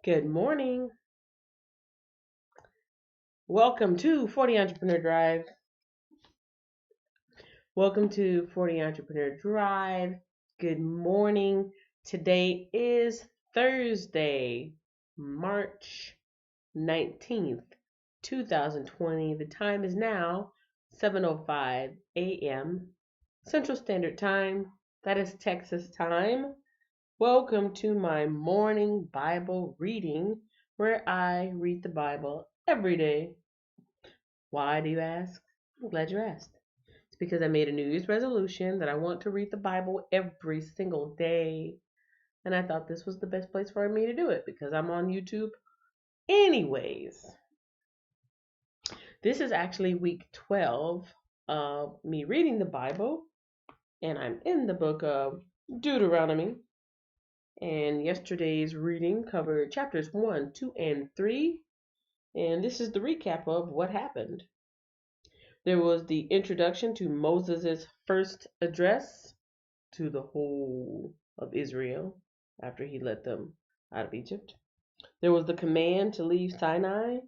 Good morning. Welcome to 40 Entrepreneur Drive. Welcome to 40 Entrepreneur Drive. Good morning. Today is Thursday, March 19th, 2020. The time is now 7:05 a.m. Central Standard Time. That is Texas time. Welcome to my morning Bible reading where I read the Bible every day. Why do you ask? I'm glad you asked. It's because I made a New Year's resolution that I want to read the Bible every single day. And I thought this was the best place for me to do it because I'm on YouTube anyways. This is actually week 12 of me reading the Bible, and I'm in the book of Deuteronomy. And yesterday's reading covered chapters 1, 2, and 3. And this is the recap of what happened. There was the introduction to Moses' first address to the whole of Israel after he led them out of Egypt. There was the command to leave Sinai.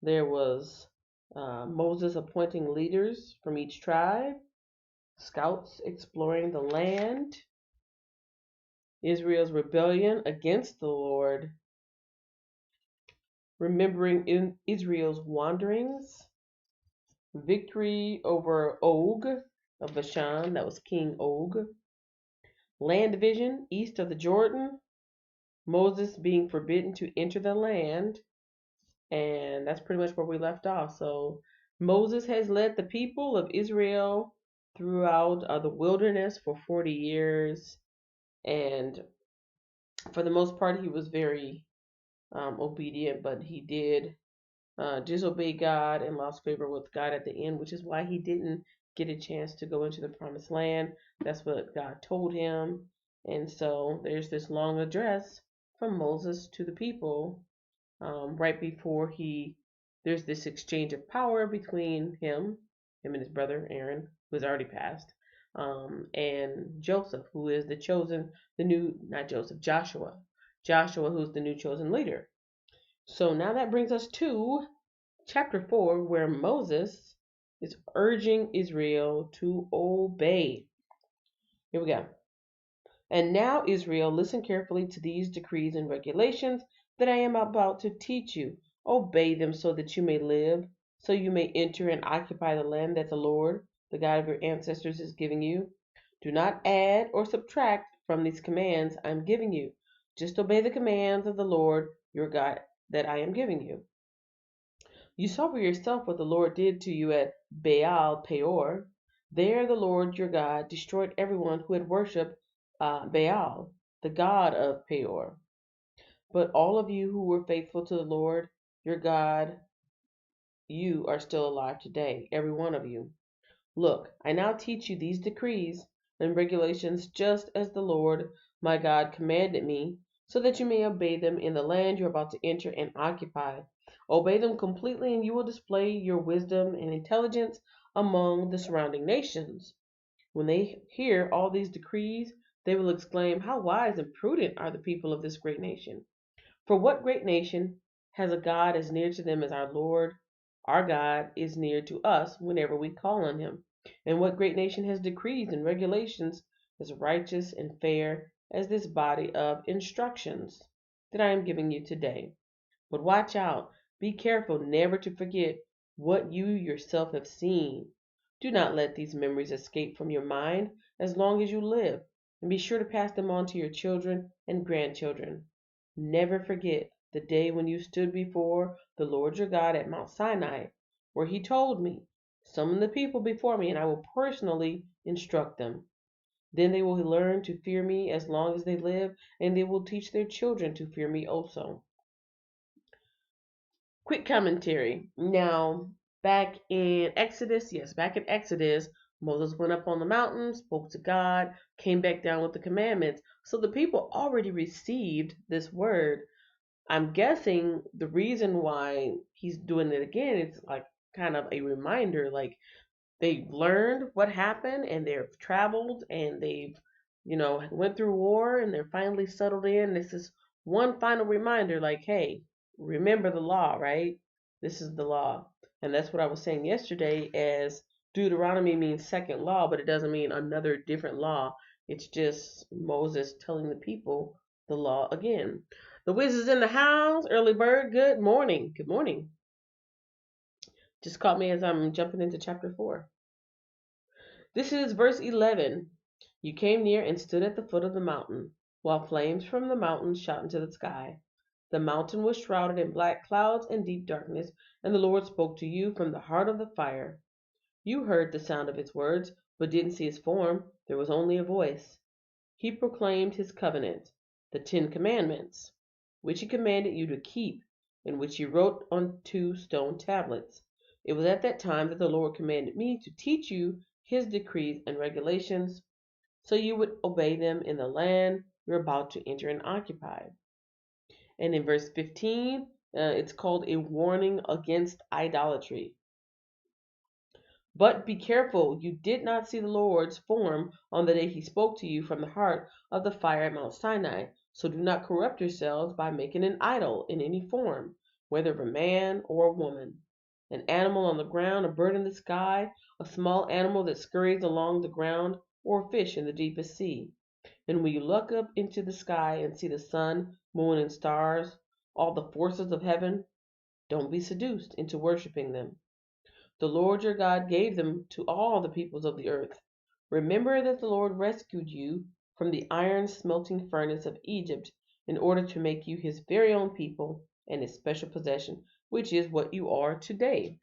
There was Moses appointing leaders from each tribe, scouts exploring the land, Israel's rebellion against the Lord, remembering in Israel's wanderings, victory over Og of Bashan, that was King Og, land division east of the Jordan, Moses being forbidden to enter the land, and that's pretty much where we left off. So Moses has led the people of Israel throughout the wilderness for 40 years, and for the most part, he was very obedient, but he did disobey God and lost favor with God at the end, which is why he didn't get a chance to go into the promised land. That's what God told him. And so there's this long address from Moses to the people right before there's this exchange of power between him and his brother Aaron, who has already passed, and Joseph, who is not Joseph, Joshua, who's the new chosen leader. So now that brings us to chapter 4, where Moses is urging Israel to obey. Here we go. And now, Israel, listen carefully to these decrees and regulations that I am about to teach you. Obey them so that you may live, so you may enter and occupy the land that the Lord, the God of your ancestors, is giving you. Do not add or subtract from these commands I am giving you. Just obey the commands of the Lord your God that I am giving you. You saw for yourself what the Lord did to you at Baal Peor. There the Lord your God destroyed everyone who had worshipped Baal, the god of Peor. But all of you who were faithful to the Lord your God, you are still alive today, every one of you. Look, I now teach you these decrees and regulations just as the Lord my God commanded me, so that you may obey them in the land you're about to enter and occupy. Obey them completely, and you will display your wisdom and intelligence among the surrounding nations. When they hear all these decrees, they will exclaim, "How wise and prudent are the people of this great nation!" For what great nation has a God as near to them as our Lord? Our God is near to us whenever we call on him. And what great nation has decrees and regulations as righteous and fair as this body of instructions that I am giving you today? But watch out. Be careful never to forget what you yourself have seen. Do not let these memories escape from your mind as long as you live, and be sure to pass them on to your children and grandchildren. Never forget the day when you stood before the Lord your God at Mount Sinai, where he told me, "Summon the people before me, and I will personally instruct them. Then they will learn to fear me as long as they live, and they will teach their children to fear me also." Quick commentary. Now, back in Exodus, Moses went up on the mountain, spoke to God, came back down with the commandments. So the people already received this word. I'm guessing the reason why he's doing it again is like kind of a reminder, like they've learned what happened and they've traveled and they've went through war and they're finally settled in. This is one final reminder like, hey, remember the law, right? This is the law. And that's what I was saying yesterday as Deuteronomy means second law, but it doesn't mean another different law. It's just Moses telling the people the law again. The Wiz is in the house. Early bird, good morning. Good morning. Just caught me as I'm jumping into chapter 4. This is verse 11. You came near and stood at the foot of the mountain, while flames from the mountain shot into the sky. The mountain was shrouded in black clouds and deep darkness, and the Lord spoke to you from the heart of the fire. You heard the sound of his words, but didn't see his form. There was only a voice. He proclaimed his covenant, the 10 Commandments, which he commanded you to keep, and which he wrote on 2 stone tablets. It was at that time that the Lord commanded me to teach you his decrees and regulations, so you would obey them in the land you're about to enter and occupy. And in verse 15, it's called a warning against idolatry. But be careful, you did not see the Lord's form on the day he spoke to you from the heart of the fire at Mount Sinai. So do not corrupt yourselves by making an idol in any form, whether of a man or a woman, an animal on the ground, a bird in the sky, a small animal that scurries along the ground, or a fish in the deepest sea. And when you look up into the sky and see the sun, moon, and stars, all the forces of heaven, don't be seduced into worshiping them. The Lord your God gave them to all the peoples of the earth. Remember that the Lord rescued you from the iron smelting furnace of Egypt in order to make you his very own people and his special possession, which is what you are today.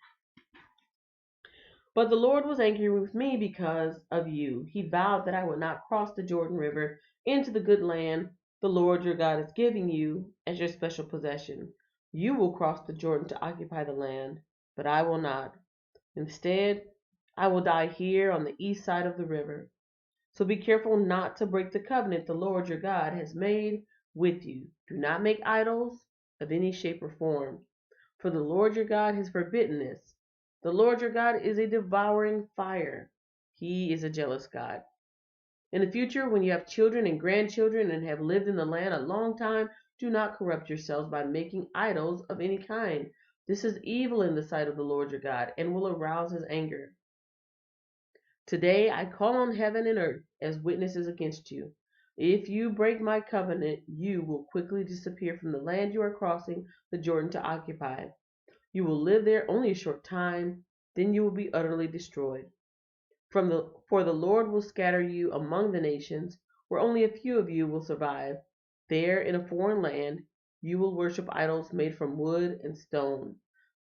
But the Lord was angry with me because of you. He vowed that I would not cross the Jordan River into the good land the Lord your God is giving you as your special possession. You will cross the Jordan to occupy the land, but I will not. Instead, I will die here on the east side of the river. So be careful not to break the covenant the Lord your God has made with you. Do not make idols of any shape or form, for the Lord your God has forbidden this. The Lord your God is a devouring fire. He is a jealous God. In the future, when you have children and grandchildren and have lived in the land a long time, do not corrupt yourselves by making idols of any kind. This is evil in the sight of the Lord your God and will arouse his anger. Today I call on heaven and earth as witnesses against you. If you break my covenant, you will quickly disappear from the land you are crossing the Jordan to occupy. You will live there only a short time, then you will be utterly destroyed. For the Lord will scatter you among the nations, where only a few of you will survive. There, in a foreign land, you will worship idols made from wood and stone,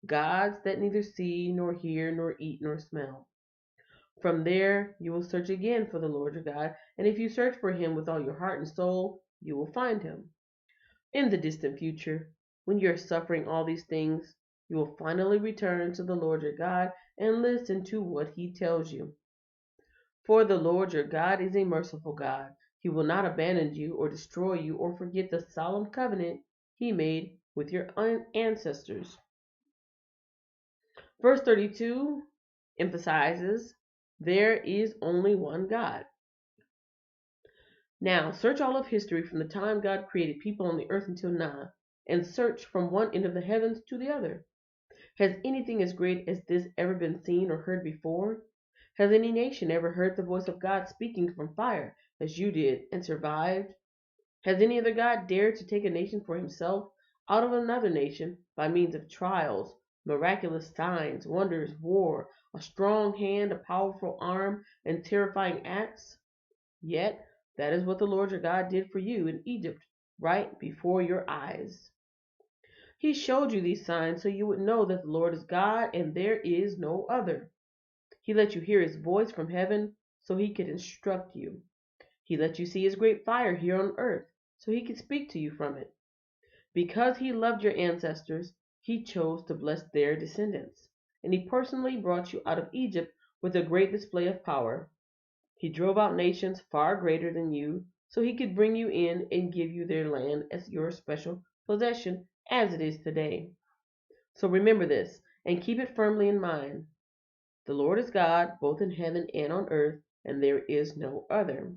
gods that neither see, nor hear, nor eat, nor smell. From there, you will search again for the Lord your God, and if you search for him with all your heart and soul, you will find him. In the distant future, when you are suffering all these things, you will finally return to the Lord your God and listen to what he tells you. For the Lord your God is a merciful God. He will not abandon you or destroy you or forget the solemn covenant he made with your ancestors. Verse 32 emphasizes there is only one God. Now, search all of history from the time God created people on the earth until now, and search from one end of the heavens to the other. Has anything as great as this ever been seen or heard before? Has any nation ever heard the voice of God speaking from fire as you did and survived? Has any other God dared to take a nation for himself out of another nation by means of trials, miraculous signs, wonders, war, a strong hand, a powerful arm, and terrifying acts? Yet, that is what the Lord your God did for you in Egypt, right before your eyes. He showed you these signs so you would know that the Lord is God and there is no other. He let you hear his voice from heaven so he could instruct you. He let you see his great fire here on earth so he could speak to you from it. Because he loved your ancestors, he chose to bless their descendants. And he personally brought you out of Egypt with a great display of power. He drove out nations far greater than you so he could bring you in and give you their land as your special possession as it is today. So remember this and keep it firmly in mind. The Lord is God, both in heaven and on earth, and there is no other.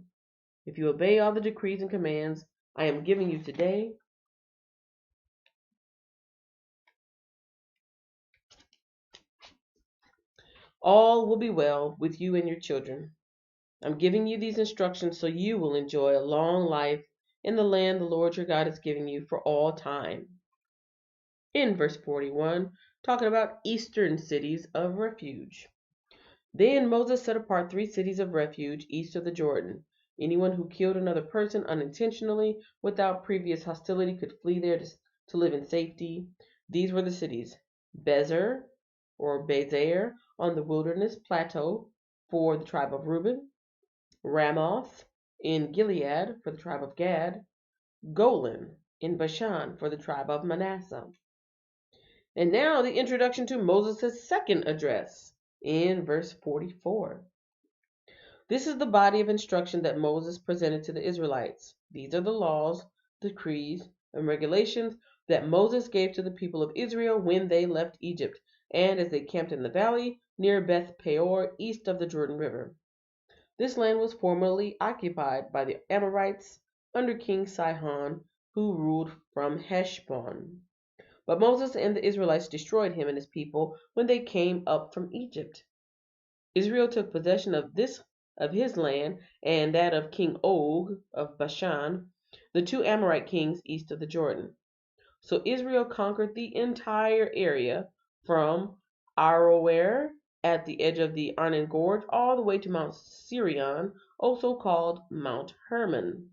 If you obey all the decrees and commands I am giving you today, All will be well with you and your children. I'm giving you these instructions so you will enjoy a long life in the land the Lord your God is giving you for all time. In verse 41, talking about eastern cities of refuge. Then Moses set apart 3 cities of refuge east of the Jordan. Anyone who killed another person unintentionally without previous hostility could flee there to live in safety. These were the cities: Bezer or Bezer on the wilderness plateau for the tribe of Reuben, Ramoth in Gilead for the tribe of Gad, Golan in Bashan for the tribe of Manasseh. And now the introduction to Moses' second address in verse 44. This is the body of instruction that Moses presented to the Israelites. These are the laws, decrees, and regulations that Moses gave to the people of Israel when they left Egypt and as they camped in the valley near Beth Peor, east of the Jordan River. This land was formerly occupied by the Amorites under King Sihon, who ruled from Heshbon. But Moses and the Israelites destroyed him and his people when they came up from Egypt. Israel took possession of his land and that of King Og of Bashan, the 2 Amorite kings east of the Jordan. So Israel conquered the entire area from Aroer at the edge of the Arnon Gorge all the way to Mount Sirion, also called Mount Hermon.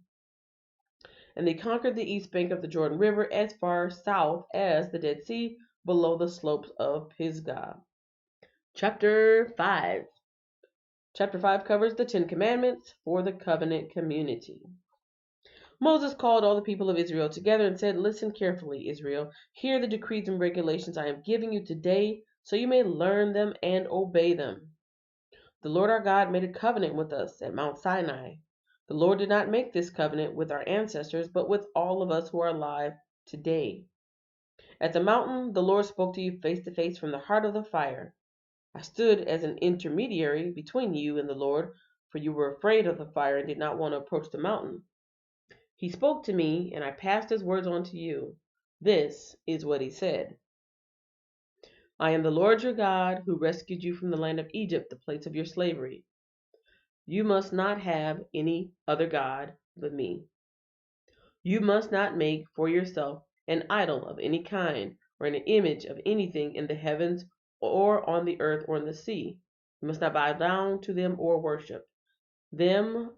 And they conquered the east bank of the Jordan River as far south as the Dead Sea, below the slopes of Pisgah. Chapter 5. Chapter 5 covers the 10 Commandments for the covenant community. Moses called all the people of Israel together and said, "Listen carefully, Israel. Hear the decrees and regulations I am giving you today, so you may learn them and obey them. The Lord our God made a covenant with us at Mount Sinai. The Lord did not make this covenant with our ancestors, but with all of us who are alive today. At the mountain, the Lord spoke to you face to face from the heart of the fire. I stood as an intermediary between you and the Lord, for you were afraid of the fire and did not want to approach the mountain. He spoke to me, and I passed his words on to you. This is what he said. I am the Lord your God who rescued you from the land of Egypt, the place of your slavery. You must not have any other God but me. You must not make for yourself an idol of any kind or an image of anything in the heavens or on the earth or in the sea. You must not bow down to them or worship them.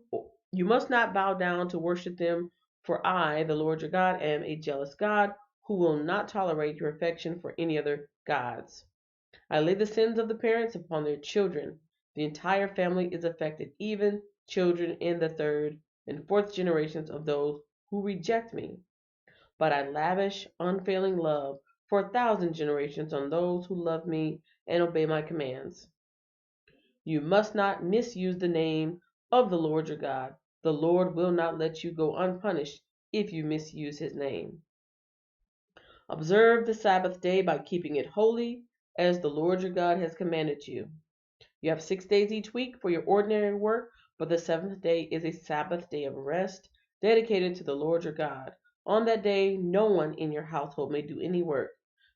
You must not bow down to worship them, for I, the Lord your God, am a jealous God who will not tolerate your affection for any other gods. I lay the sins of the parents upon their children. The entire family is affected, even children in the 3rd and 4th generations of those who reject me. But I lavish unfailing love for 1,000 generations on those who love me and obey my commands. You must not misuse the name of the Lord your God. The Lord will not let you go unpunished if you misuse his name. Observe the Sabbath day by keeping it holy, as the Lord your God has commanded you. You have 6 days each week for your ordinary work, but the 7th day is a Sabbath day of rest, dedicated to the Lord your God. On that day, no one in your household may do any work.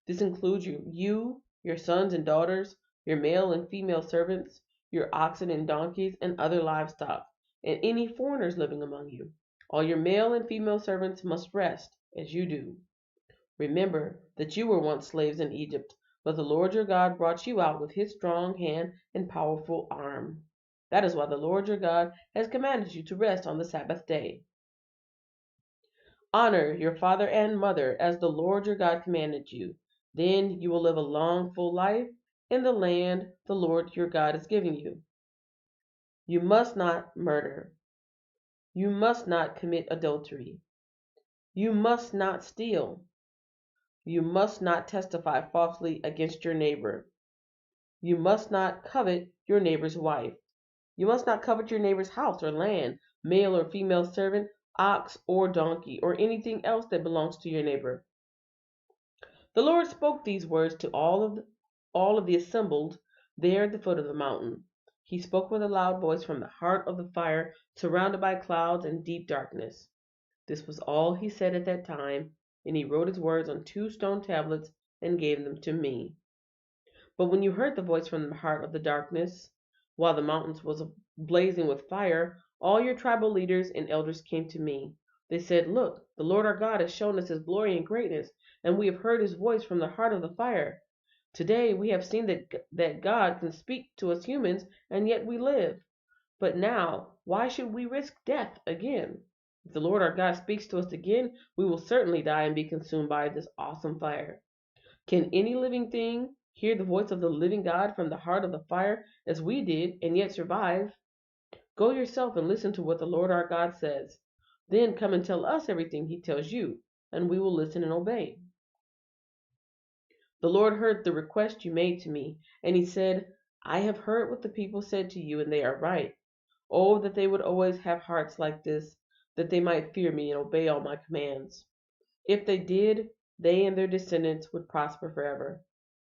This includes you, your sons and daughters, your male and female servants, your oxen and donkeys, and other livestock, and any foreigners living among you. All your male and female servants must rest, as you do. Remember that you were once slaves in Egypt, but the Lord your God brought you out with his strong hand and powerful arm. That is why the Lord your God has commanded you to rest on the Sabbath day. Honor your father and mother as the Lord your God commanded you. Then you will live a long, full life in the land the Lord your God is giving you. You must not murder. You must not commit adultery. You must not steal. You must not testify falsely against your neighbor. You must not covet your neighbor's wife. You must not covet your neighbor's house or land, male or female servant, ox or donkey, or anything else that belongs to your neighbor. The Lord spoke these words to all of the assembled there at the foot of the mountain. He spoke with a loud voice from the heart of the fire, surrounded by clouds and deep darkness. This was all he said at that time, and he wrote his words on 2 stone tablets and gave them to me. But when you heard the voice from the heart of the darkness, while the mountains was blazing with fire, all your tribal leaders and elders came to me. They said, "Look, the Lord our God has shown us his glory and greatness, and we have heard his voice from the heart of the fire. Today we have seen that God can speak to us humans, and yet we live. But now, why should we risk death again? If the Lord our God speaks to us again, we will certainly die and be consumed by this awesome fire. Can any living thing hear the voice of the living God from the heart of the fire as we did and yet survive? Go yourself and listen to what the Lord our God says. Then come and tell us everything he tells you, and we will listen and obey." The Lord heard the request you made to me, and he said, "I have heard what the people said to you, and they are right. Oh, that they would always have hearts like this, that they might fear me and obey all my commands. If they did, they and their descendants would prosper forever.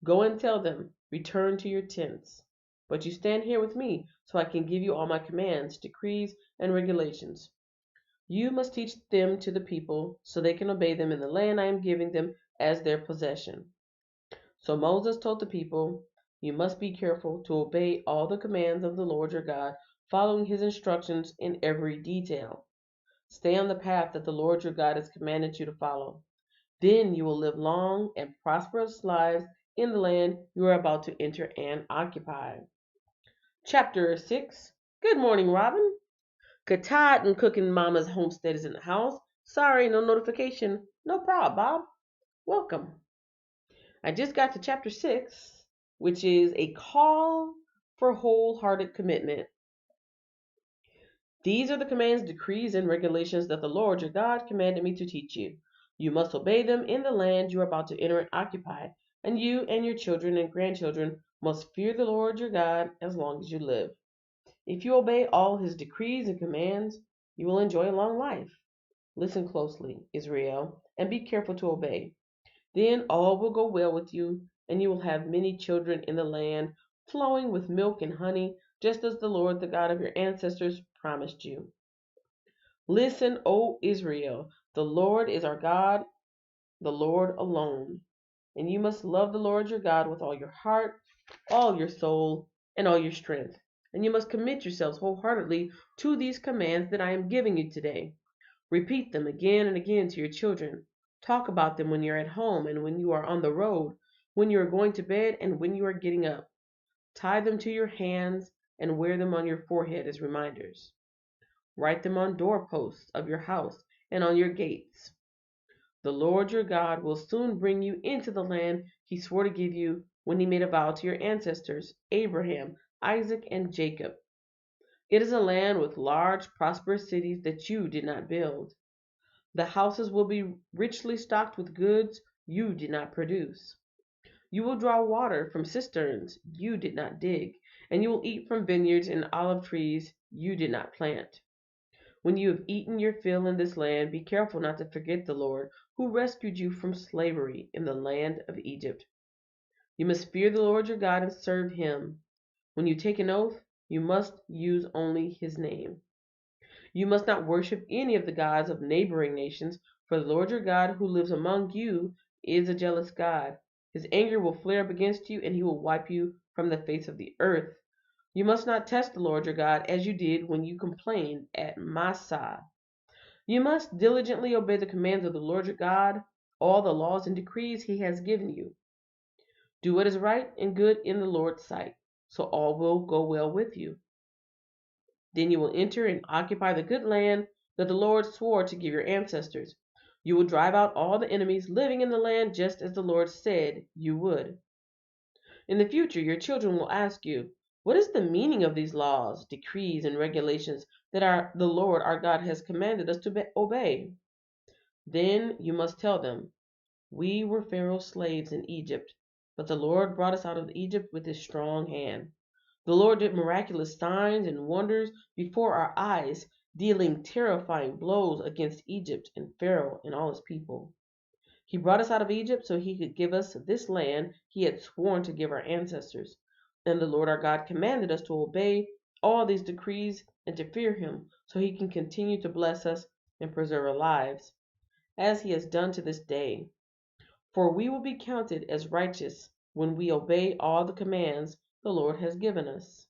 Go and tell them, 'Return to your tents.' But you stand here with me, so I can give you all my commands, decrees, and regulations. You must teach them to the people, so they can obey them in the land I am giving them as their possession." So Moses told the people, "You must be careful to obey all the commands of the Lord your God, following his instructions in every detail. Stay on the path that the Lord your God has commanded you to follow. Then you will live long and prosperous lives in the land you are about to enter and occupy." Chapter 6. Good morning, Robin. Katad and Cooking Mama's homestead is in the house. Sorry, no notification. No problem, Bob. Welcome. I just got to chapter 6, which is a call for wholehearted commitment. These are the commands, decrees, and regulations that the Lord your God commanded me to teach you. You must obey them in the land you are about to enter and occupy, and you and your children and grandchildren must fear the Lord your God as long as you live. If you obey all his decrees and commands, you will enjoy a long life. Listen closely, Israel, and be careful to obey. Then all will go well with you, and you will have many children in the land, flowing with milk and honey, just as the Lord, the God of your ancestors, promised you. Listen, O Israel, the Lord is our God, the Lord alone. And you must love the Lord your God with all your heart, all your soul, and all your strength. And you must commit yourselves wholeheartedly to these commands that I am giving you today. Repeat them again and again to your children. Talk about them when you're at home and when you are on the road, when you are going to bed and when you are getting up. Tie them to your hands and wear them on your forehead as reminders. Write them on doorposts of your house and on your gates. The Lord your God will soon bring you into the land he swore to give you when he made a vow to your ancestors, Abraham, Isaac, and Jacob. It is a land with large, prosperous cities that you did not build. The houses will be richly stocked with goods you did not produce. You will draw water from cisterns you did not dig, and you will eat from vineyards and olive trees you did not plant. When you have eaten your fill in this land, be careful not to forget the Lord, who rescued you from slavery in the land of Egypt. You must fear the Lord your God and serve him. When you take an oath, you must use only his name. You must not worship any of the gods of neighboring nations, for the Lord your God who lives among you is a jealous God. His anger will flare up against you, and he will wipe you from the face of the earth. You must not test the Lord your God as you did when you complained at Massah. You must diligently obey the commands of the Lord your God, all the laws and decrees he has given you. Do what is right and good in the Lord's sight, so all will go well with you. Then you will enter and occupy the good land that the Lord swore to give your ancestors. You will drive out all the enemies living in the land just as the Lord said you would. In the future, your children will ask you, "What is the meaning of these laws, decrees, and regulations that the Lord our God has commanded us to obey?" Then you must tell them, "We were Pharaoh's slaves in Egypt, but the Lord brought us out of Egypt with his strong hand. The Lord did miraculous signs and wonders before our eyes, dealing terrifying blows against Egypt and Pharaoh and all his people. He brought us out of Egypt so he could give us this land he had sworn to give our ancestors. And the Lord our God commanded us to obey all these decrees and to fear him so he can continue to bless us and preserve our lives, as he has done to this day. For we will be counted as righteous when we obey all the commands the Lord has given us.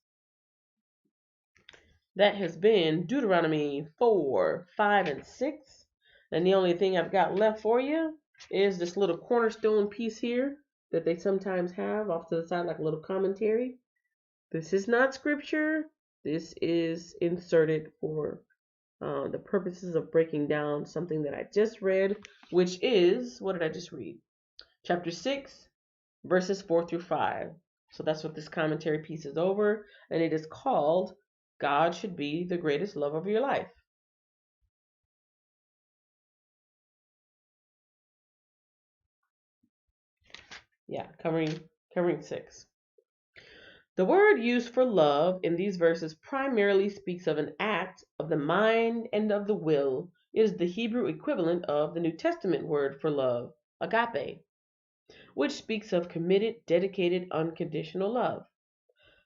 That has been Deuteronomy 4, 5, and 6. And the only thing I've got left for you is this little cornerstone piece here that they sometimes have off to the side like a little commentary. This is not scripture. This is inserted for the purposes of breaking down something that I just read, which is, what did I just read? Chapter 6, verses 4 through 5. So that's what this commentary piece is over, and it is called God Should Be the Greatest Love of Your Life. Yeah, covering 6. The word used for love in these verses primarily speaks of an act of the mind and of the will. It is the Hebrew equivalent of the New Testament word for love, agape, which speaks of committed, dedicated, unconditional love.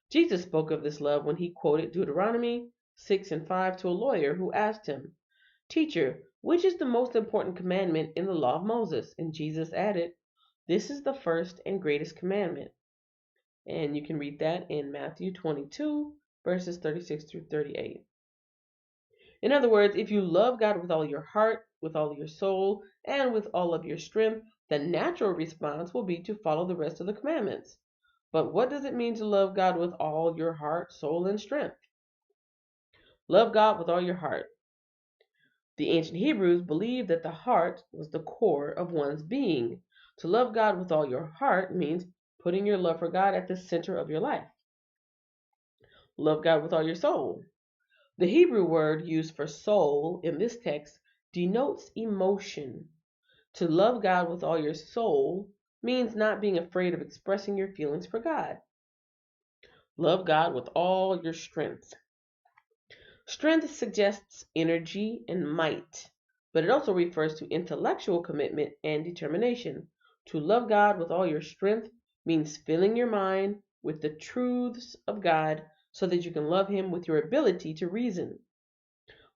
Jesus spoke of this love when he quoted Deuteronomy 6 and 5 to a lawyer who asked him, "Teacher, which is the most important commandment in the law of Moses?" And Jesus added, "This is the first and greatest commandment." And you can read that in Matthew 22, verses 36 through 38. In other words, if you love God with all your heart, with all your soul, and with all of your strength, the natural response will be to follow the rest of the commandments. But what does it mean to love God with all your heart, soul, and strength? Love God with all your heart. The ancient Hebrews believed that the heart was the core of one's being. To love God with all your heart means putting your love for God at the center of your life. Love God with all your soul. The Hebrew word used for soul in this text denotes emotion. To love God with all your soul means not being afraid of expressing your feelings for God. Love God with all your strength. Strength suggests energy and might, but it also refers to intellectual commitment and determination. To love God with all your strength means filling your mind with the truths of God so that you can love Him with your ability to reason.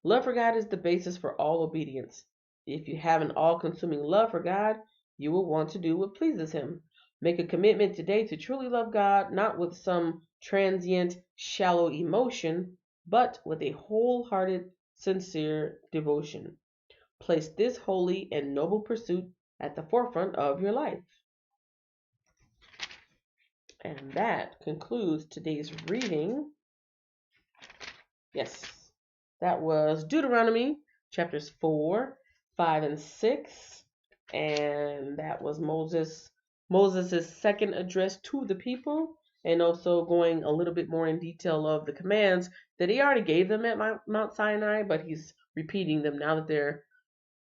Love for God is the basis for all obedience. If you have an all-consuming love for God, you will want to do what pleases Him. Make a commitment today to truly love God, not with some transient, shallow emotion, but with a wholehearted, sincere devotion. Place this holy and noble pursuit at the forefront of your life. And that concludes today's reading. Yes, that was Deuteronomy chapters 4, 5, and 6. And that was Moses' second address to the people, and also going a little bit more in detail of the commands that he already gave them at Mount Sinai, but he's repeating them now that they're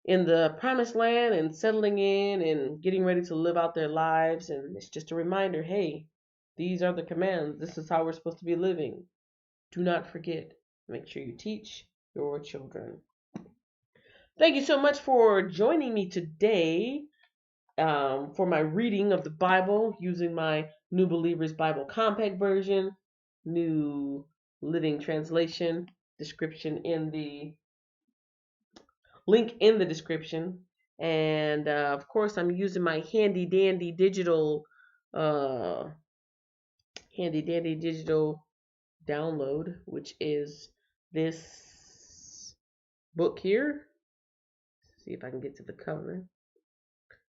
in the promised land and settling in and getting ready to live out their lives. And it's just a reminder, hey, these are the commands. This is how we're supposed to be living. Do not forget. Make sure you teach your children. Thank you so much for joining me today for my reading of the Bible using my New Believers Bible Compact Version, New Living Translation, description in the link in the description. And of course, I'm using my handy dandy digital download, which is this book here. Let's see if I can get to the cover.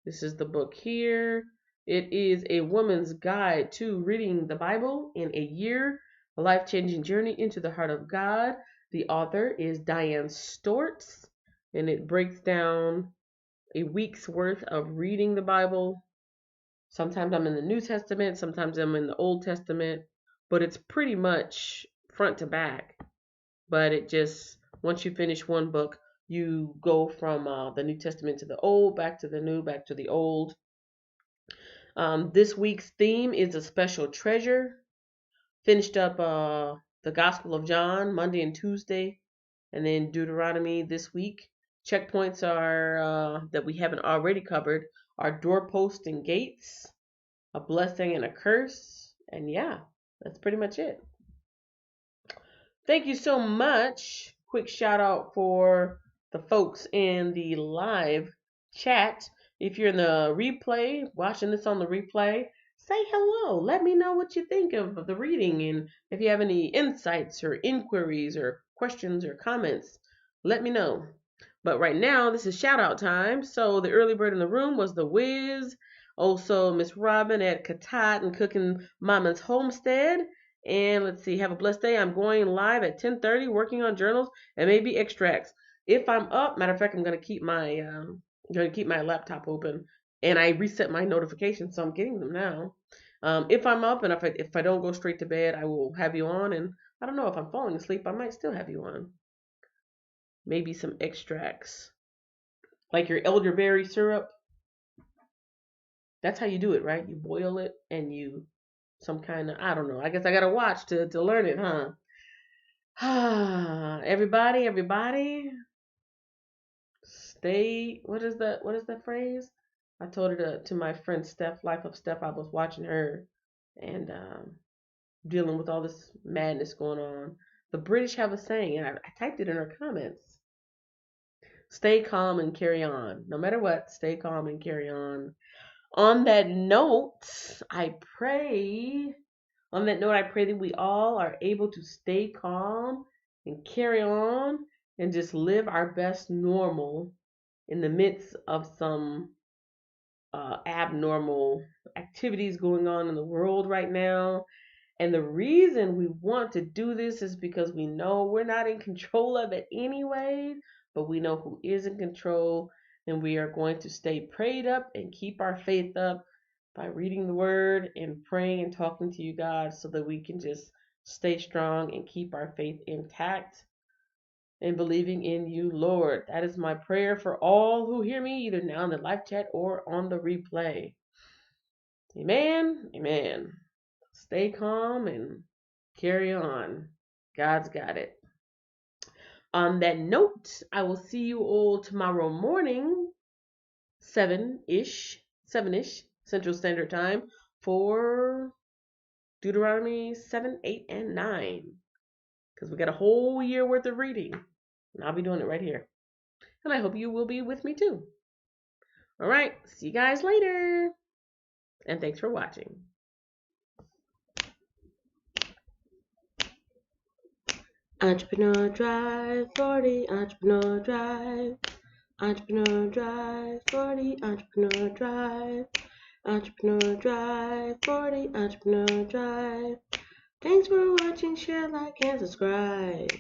This is the book here. It is a woman's guide to reading the Bible in a year, a life-changing journey into the heart of God. The author is Diane Stortz, and it breaks down a week's worth of reading the Bible. Sometimes I'm in the New Testament, sometimes I'm in the Old Testament, but it's pretty much front to back. But it just, once you finish one book, you go from the New Testament to the Old, back to the New, back to the Old. This week's theme is a special treasure. Finished up the Gospel of John Monday and Tuesday, and then Deuteronomy this week. Checkpoints are that we haven't already covered are doorposts and gates, a blessing and a curse, and yeah, that's pretty much it. Thank you so much. Quick shout out for the folks in the live chat. If you're in the replay, watching this on the replay, say hello. Let me know what you think of the reading, and if you have any insights or inquiries or questions or comments, let me know. But right now, this is shout out time. So the early bird in the room was the Wiz, also Miss Robin at Katat and Cooking Mama's Homestead. And let's see, have a blessed day. I'm going live at 10:30, working on journals and maybe extracts. If I'm up, matter of fact, I'm gonna keep my laptop open, and I reset my notifications, so I'm getting them now. If I'm up and if I don't go straight to bed, I will have you on. And I don't know if I'm falling asleep, I might still have you on. Maybe some extracts, like your elderberry syrup. That's how you do it, right? You boil it and you some kind of, I don't know. I guess I gotta watch to learn it, huh? everybody, stay. What is that phrase? I told it to my friend Steph, Life of Steph. I was watching her and dealing with all this madness going on. The British have a saying, and I typed it in her comments. Stay calm and carry on. No matter what, stay calm and carry on. On that note, I pray that we all are able to stay calm and carry on and just live our best normal in the midst of some abnormal activities going on in the world right now. And the reason we want to do this is because we know we're not in control of it anyway, but we know who is in control, and we are going to stay prayed up and keep our faith up by reading the word and praying and talking to you, God, so that we can just stay strong and keep our faith intact and believing in you, Lord. That is my prayer for all who hear me, either now in the live chat or on the replay. Amen. Amen. Stay calm and carry on. God's got it. On that note, I will see you all tomorrow morning, 7-ish Central Standard Time for Deuteronomy 7, 8, and 9. Because we got a whole year worth of reading. And I'll be doing it right here. And I hope you will be with me too. All right. See you guys later. And thanks for watching. Entrepreneur Drive 40, Entrepreneur Drive. Entrepreneur Drive 40, Entrepreneur Drive. Entrepreneur Drive 40, Entrepreneur Drive. Thanks for watching, share, like, and subscribe.